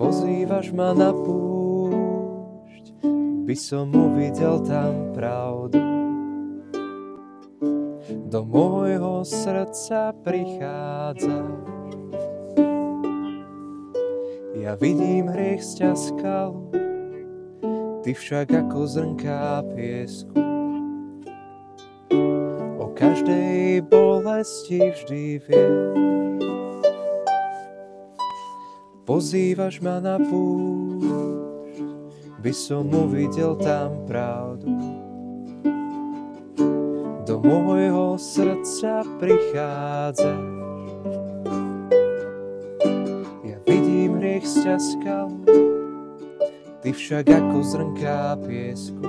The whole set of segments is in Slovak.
Pozývaš ma na púšť, by som uvidel tam pravdu. Do môjho srdca prichádzaš. Ja vidím hriech z ťa skalu, ty však ako zrnká piesku. O každej bolesti vždy vieš. Pozývaš ma na púšť, by som uvidel tam pravdu. Do môjho srdca prichádzaš. Ja vidím hriech z ťa skalu, ty však ako zrnká piesku.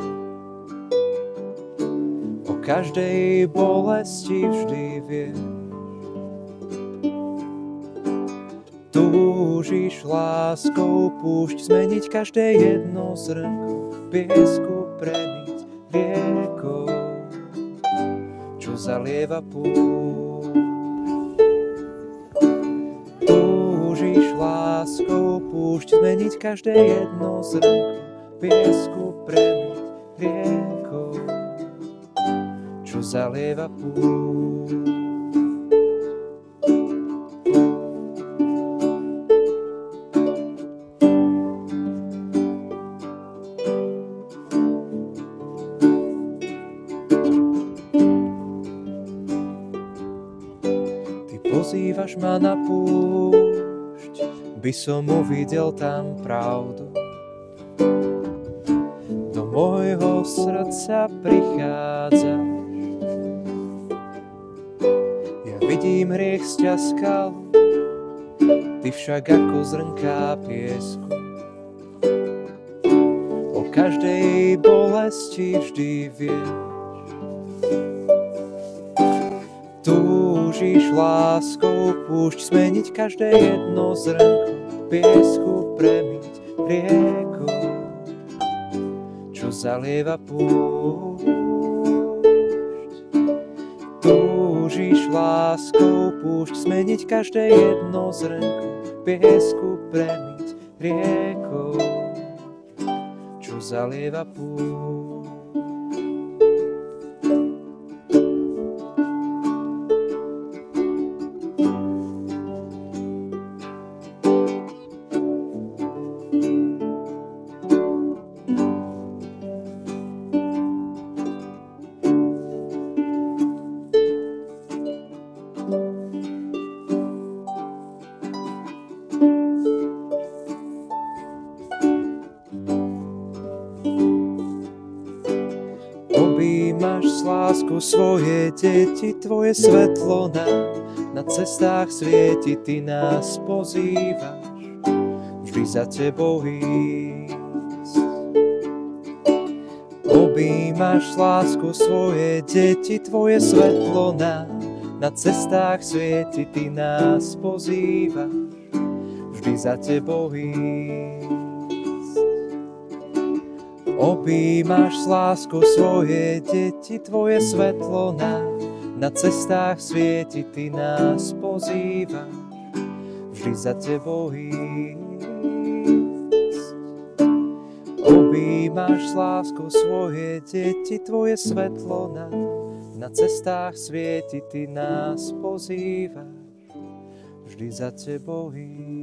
O každej bolesti vždy vieš. Túžiš láskou púšť zmeniť každé jedno zrnko v piesku, premiť riekou, čo zalieva púšť. Túžiš láskou púšť zmeniť každé jedno zrnko v piesku, premiť riekou, čo zalieva púšť. Pozývaš ma na púšť, by som uvidel tam pravdu. Do môjho srdca prichádzaš. Ja vidím hriech z ťa skalu, ty však ako zrnká piesku. O každej bolesti vždy vieš. Túžiš láskou púšť zmeniť každé jedno zrnko v piesku, premiť riekou, čo zalieva púšť. Túžiš láskou púšť zmeniť každé jedno zrnko v piesku, premiť riekou, čo zalieva púšť. Objímaš s láskou svoje deti, tvoje svetlo na cestách svieti, ty nás pozývaš vždy za tebou ísť. Objímaš s láskou svoje deti, tvoje svetlo na cestách svieti, ty nás pozývaš vždy za tebou ísť. Objímaš s láskou svoje deti, tvoje svetlo na cestách svieti, ty nás pozývaš vždy za tebou ísť. Objímaš s láskou svoje deti, tvoje svetlo na cestách svieti, ty nás pozývaš vždy za tebou ísť.